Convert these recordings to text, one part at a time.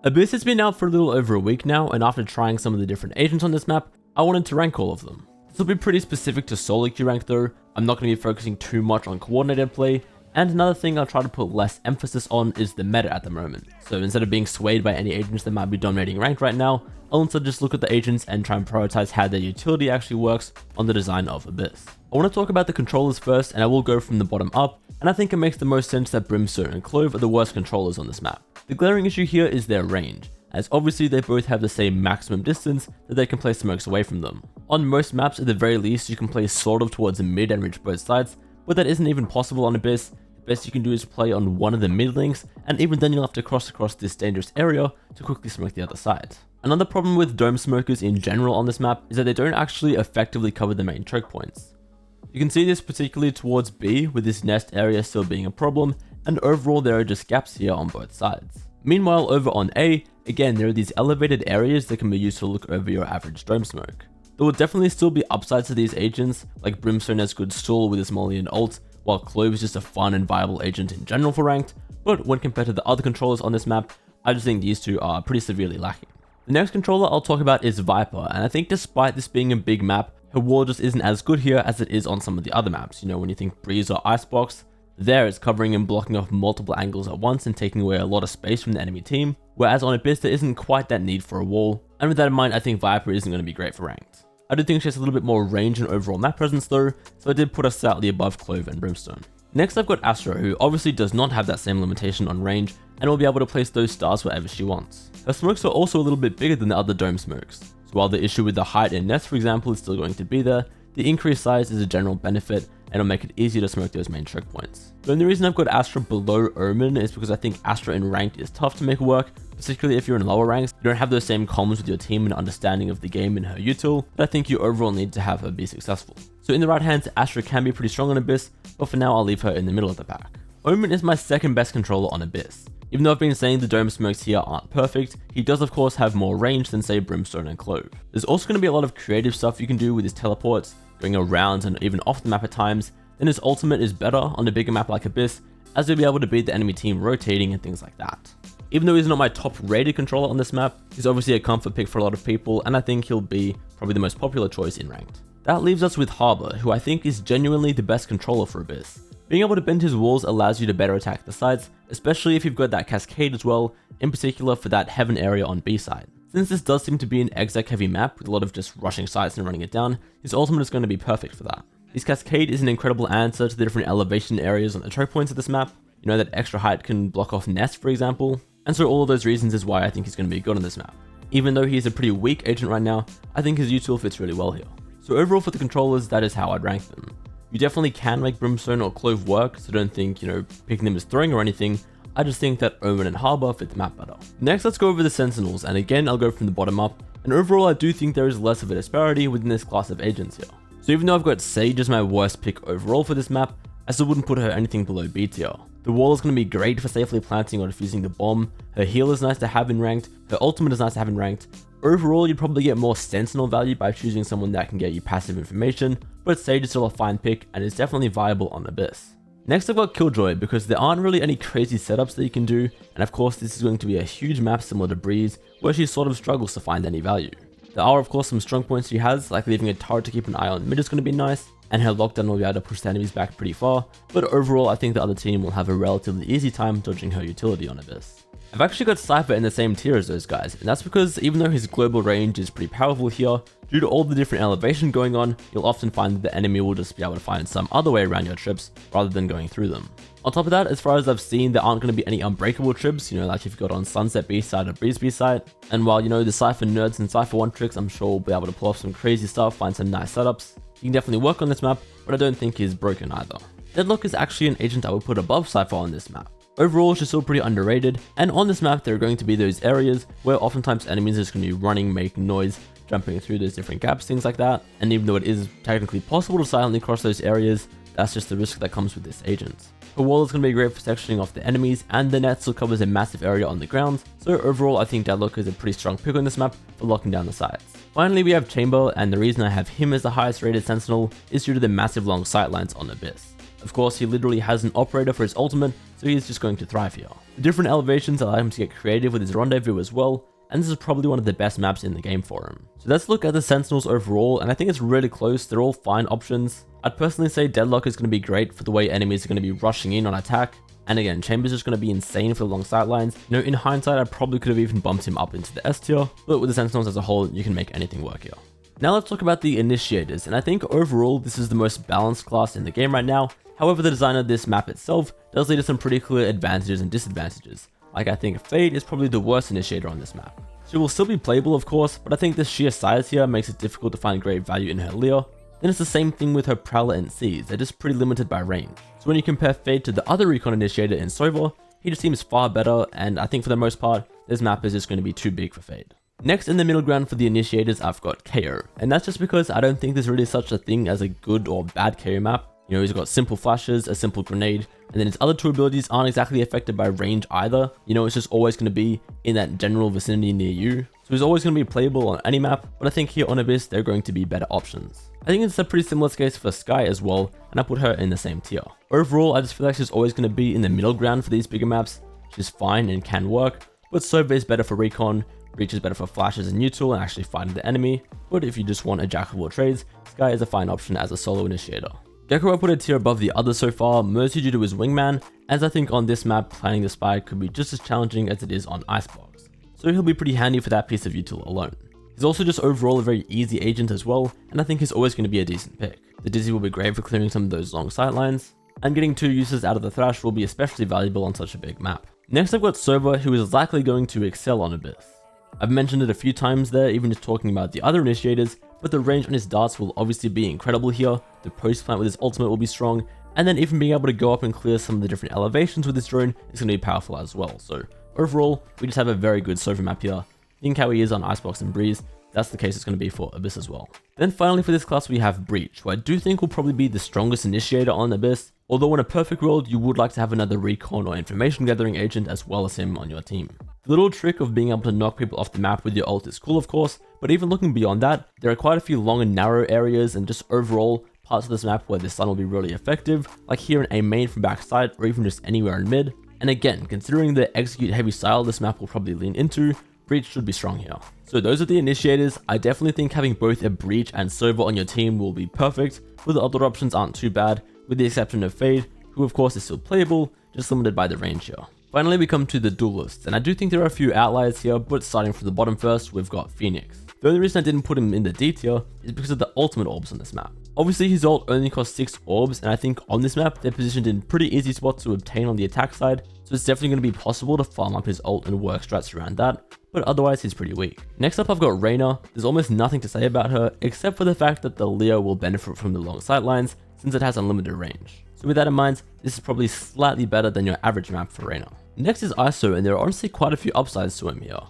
Abyss has been out for a little over a week now, and after trying some of the different agents on this map, I wanted to rank all of them. This will be pretty specific to solo queue rank though. I'm not going to be focusing too much on coordinated play, and another thing I'll try to put less emphasis on is the meta at the moment. So instead of being swayed by any agents that might be dominating ranked right now, I'll instead just look at the agents and try and prioritize how their utility actually works on the design of Abyss. I want to talk about the controllers first, and I will go from the bottom up, and I think it makes the most sense that Brimstone and Clove are the worst controllers on this map. The glaring issue here is their range, as obviously they both have the same maximum distance that they can place smokes away from them. On most maps, at the very least, you can play sort of towards the mid and reach both sides, but that isn't even possible on Abyss. The best you can do is play on one of the mid links, and even then you'll have to cross across this dangerous area to quickly smoke the other side. Another problem with dome smokers in general on this map is that they don't actually effectively cover the main choke points. You can see this particularly towards B, with this nest area still being a problem, and overall there are just gaps here on both sides. Meanwhile, over on A, again there are these elevated areas that can be used to look over your average dome smoke. There will definitely still be upsides to these agents, like Brimstone has good stall with his molly and ult, while Clove is just a fun and viable agent in general for ranked, but when compared to the other controllers on this map, I just think these two are pretty severely lacking. The next controller I'll talk about is Viper, and I think despite this being a big map, her wall just isn't as good here as it is on some of the other maps. You know, when you think Breeze or Icebox, there it's covering and blocking off multiple angles at once and taking away a lot of space from the enemy team, whereas on Abyss there isn't quite that need for a wall, and with that in mind I think Viper isn't going to be great for ranked. I do think she has a little bit more range and overall map presence though, so I did put her slightly above Clove and Brimstone. Next I've got Astra, who obviously does not have that same limitation on range, and will be able to place those stars wherever she wants. Her smokes are also a little bit bigger than the other dome smokes, so while the issue with the height in nest for example is still going to be there, the increased size is a general benefit and it'll make it easier to smoke those main choke points. The only reason I've got Astra below Omen is because I think Astra in ranked is tough to make work, particularly if you're in lower ranks. You don't have those same comms with your team and understanding of the game in her util, but I think you overall need to have her be successful. So in the right hands, Astra can be pretty strong on Abyss, but for now I'll leave her in the middle of the pack. Omen is my second best controller on Abyss. Even though I've been saying the dome smokes here aren't perfect, he does of course have more range than say Brimstone and Clove. There's also going to be a lot of creative stuff you can do with his teleports, going around and even off the map at times, then his ultimate is better on a bigger map like Abyss, as he'll be able to beat the enemy team rotating and things like that. Even though he's not my top rated controller on this map, he's obviously a comfort pick for a lot of people, and I think he'll be probably the most popular choice in ranked. That leaves us with Harbor, who I think is genuinely the best controller for Abyss. Being able to bend his walls allows you to better attack the sides, especially if you've got that cascade as well, in particular for that heaven area on B side. Since this does seem to be an exec heavy map with a lot of just rushing sides and running it down, his ultimate is going to be perfect for that. His cascade is an incredible answer to the different elevation areas on the choke points of this map. You know that extra height can block off nest for example, and so all of those reasons is why I think he's going to be good on this map. Even though he's a pretty weak agent right now, I think his util fits really well here. So overall for the controllers, that is how I'd rank them. You definitely can make Brimstone or Clove work, so don't think, picking them as throwing or anything. I just think that Omen and Harbor fit the map better. Next, let's go over the Sentinels, and again, I'll go from the bottom up, and overall I do think there is less of a disparity within this class of agents here. So even though I've got Sage as my worst pick overall for this map, I still wouldn't put her anything below B tier. The wall is going to be great for safely planting or defusing the bomb, her heal is nice to have in ranked, her ultimate is nice to have in ranked. Overall, you'd probably get more Sentinel value by choosing someone that can get you passive information, but Sage is still a fine pick and is definitely viable on Abyss. Next I've got Killjoy, because there aren't really any crazy setups that you can do, and of course this is going to be a huge map similar to Breeze, where she sort of struggles to find any value. There are of course some strong points she has, like leaving a turret to keep an eye on mid is going to be nice, and her lockdown will be able to push the enemies back pretty far, but overall I think the other team will have a relatively easy time dodging her utility on Abyss. I've actually got Cypher in the same tier as those guys, and that's because even though his global range is pretty powerful here, due to all the different elevation going on, you'll often find that the enemy will just be able to find some other way around your trips rather than going through them. On top of that, as far as I've seen, there aren't going to be any unbreakable trips, like you've got on Sunset B side or Breeze B side, and while the Cypher nerds and Cypher 1 tricks I'm sure will be able to pull off some crazy stuff, find some nice setups, you can definitely work on this map, but I don't think he's broken either. Deadlock is actually an agent I would put above Cypher on this map. Overall, she's still pretty underrated, and on this map there are going to be those areas where oftentimes enemies are just going to be running, making noise, jumping through those different gaps, things like that, and even though it is technically possible to silently cross those areas, that's just the risk that comes with this agent. Her wall is going to be great for sectioning off the enemies, and the net still covers a massive area on the ground, so overall I think Deadlock is a pretty strong pick on this map for locking down the sides. Finally we have Chamber, and the reason I have him as the highest rated Sentinel is due to the massive long sightlines on Abyss. Of course, he literally has an operator for his ultimate, so he's just going to thrive here. The different elevations allow him to get creative with his rendezvous as well, and this is probably one of the best maps in the game for him. So let's look at the Sentinels overall, and I think it's really close. They're all fine options. I'd personally say Deadlock is going to be great for the way enemies are going to be rushing in on attack. And again, Chamber's just going to be insane for the long sightlines. You know, in hindsight, I probably could have even bumped him up into the S tier, but with the Sentinels as a whole, you can make anything work here. Now let's talk about the Initiators, and I think overall this is the most balanced class in the game right now. However, the design of this map itself does lead to some pretty clear advantages and disadvantages. Like I think Fade is probably the worst Initiator on this map. She will still be playable of course, but I think the sheer size here makes it difficult to find great value in her Leer. Then it's the same thing with her Prowler and Seize, they're just pretty limited by range. So when you compare Fade to the other Recon Initiator in Sova, he just seems far better, and I think for the most part, this map is just going to be too big for Fade. Next in the middle ground for the Initiators, I've got KO, and that's just because I don't think there's really such a thing as a good or bad KO map. You know, he's got simple flashes, a simple grenade, and then his other two abilities aren't exactly affected by range either. You know, it's just always going to be in that general vicinity near you. So he's always going to be playable on any map, but I think here on Abyss, they're going to be better options. I think it's a pretty similar case for Skye as well, and I put her in the same tier. Overall, I just feel like she's always going to be in the middle ground for these bigger maps. She's fine and can work, but Sova is better for recon, Breach is better for flashes and neutral and actually fighting the enemy, but if you just want a jack of all trades, Skye is a fine option as a solo initiator. Gecko I put a tier above the others so far, mostly due to his wingman, as I think on this map planning the spy could be just as challenging as it is on Icebox, so he'll be pretty handy for that piece of util alone. He's also just overall a very easy agent as well, and I think he's always going to be a decent pick. The Dizzy will be great for clearing some of those long sightlines, and getting 2 uses out of the Thrash will be especially valuable on such a big map. Next I've got Sova, who is likely going to excel on Abyss. I've mentioned it a few times there, even just talking about the other initiators, but the range on his darts will obviously be incredible here, the post plant with his ultimate will be strong, and then even being able to go up and clear some of the different elevations with his drone is going to be powerful as well. So overall, we just have a very good Sova map here. Think how he is on Icebox and Breeze, that's the case it's going to be for Abyss as well. Then finally for this class we have Breach, who I do think will probably be the strongest initiator on Abyss, although in a perfect world you would like to have another recon or information gathering agent as well as him on your team. The little trick of being able to knock people off the map with your ult is cool of course, but even looking beyond that, there are quite a few long and narrow areas and just overall parts of this map where this stun will be really effective, like here in a main from backside or even just anywhere in mid. And again, considering the execute heavy style this map will probably lean into, Breach should be strong here. So those are the initiators. I definitely think having both a Breach and Sova on your team will be perfect, but the other options aren't too bad, with the exception of Fade, who of course is still playable, just limited by the range here. Finally we come to the Duelists, and I do think there are a few outliers here, but starting from the bottom first, we've got Phoenix. The only reason I didn't put him in the D tier is because of the ultimate orbs on this map. Obviously his ult only costs 6 orbs, and I think on this map they're positioned in pretty easy spots to obtain on the attack side, so it's definitely going to be possible to farm up his ult and work strats around that, but otherwise he's pretty weak. Next up I've got Reyna. There's almost nothing to say about her, except for the fact that the Leo will benefit from the long sightlines since it has unlimited range. So with that in mind, this is probably slightly better than your average map for Reyna. Next is ISO, and there are honestly quite a few upsides to him here.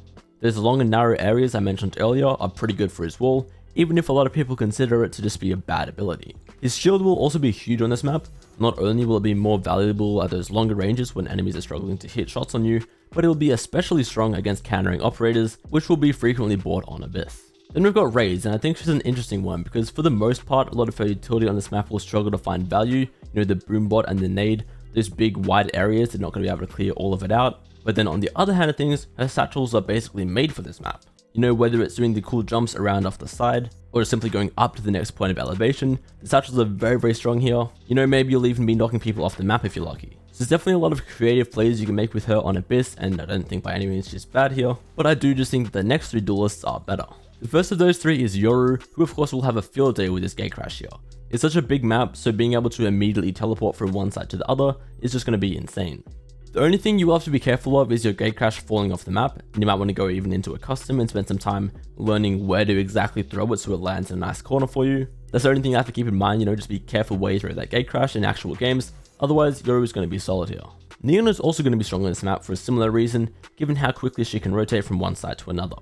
There's the long and narrow areas I mentioned earlier are pretty good for his wall, even if a lot of people consider it to just be a bad ability. His shield will also be huge on this map. Not only will it be more valuable at those longer ranges when enemies are struggling to hit shots on you, but it will be especially strong against countering operators, which will be frequently bought on Abyss. Then we've got Raze, and I think she's an interesting one because for the most part, a lot of her utility on this map will struggle to find value. You know, the Broombot and the Nade, those big wide areas, they're not going to be able to clear all of it out. But then on the other hand of things, her satchels are basically made for this map. You know, whether it's doing the cool jumps around off the side, or just simply going up to the next point of elevation, the satchels are very strong here. You know, maybe you'll even be knocking people off the map if you're lucky. So there's definitely a lot of creative plays you can make with her on Abyss, and I don't think by any means she's bad here, but I do just think that the next 3 duelists are better. The first of those 3 is Yoru, who of course will have a field day with this gate crash here. It's such a big map, so being able to immediately teleport from one side to the other is just going to be insane. The only thing you will have to be careful of is your gate crash falling off the map, and you might want to go even into a custom and spend some time learning where to exactly throw it so it lands in a nice corner for you. That's the only thing you have to keep in mind, you know, just be careful where you throw that gate crash in actual games, otherwise Yoru is going to be solid here. Neon is also going to be strong on this map for a similar reason, given how quickly she can rotate from one side to another.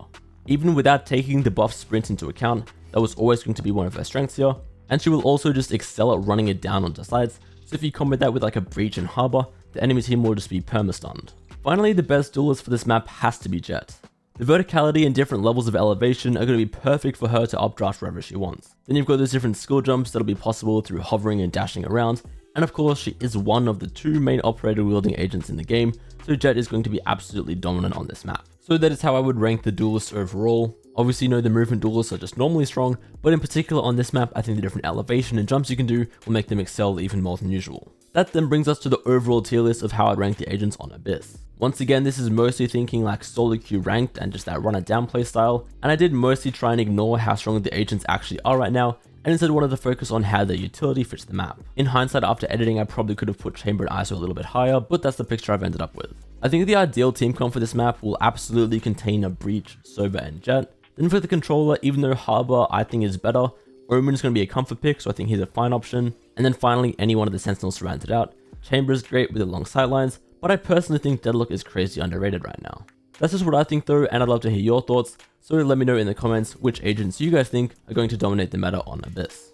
Even without taking the buff sprint into account, that was always going to be one of her strengths here, and she will also just excel at running it down onto sides, so if you combat that with like a Breach and Harbor, the enemy team will just be perma-stunned. Finally, the best duelist for this map has to be Jett. The verticality and different levels of elevation are going to be perfect for her to updraft wherever she wants. Then you've got those different skill jumps that'll be possible through hovering and dashing around, And of course, she is one of the 2 main operator wielding agents in the game, so Jett is going to be absolutely dominant on this map. So that is how I would rank the Duelists overall. Obviously, the movement Duelists are just normally strong, but in particular on this map, I think the different elevation and jumps you can do will make them excel even more than usual. That then brings us to the overall tier list of how I'd rank the agents on Abyss. Once again, this is mostly thinking like solo queue ranked and just that run it down play style, and I did mostly try and ignore how strong the agents actually are right now, and instead wanted to focus on how their utility fits the map. In hindsight, after editing, I probably could have put Chamber and ISO a little bit higher, but that's the picture I've ended up with. I think the ideal team comp for this map will absolutely contain a Breach, Sova, and Jett. Then for the controller, even though Harbor I think is better, Omen is going to be a comfort pick, so I think he's a fine option. And then finally, any one of the Sentinels to round it out. Chamber is great with the long sightlines, but I personally think Deadlock is crazy underrated right now. That's just what I think though, and I'd love to hear your thoughts, so let me know in the comments which agents you guys think are going to dominate the meta on Abyss.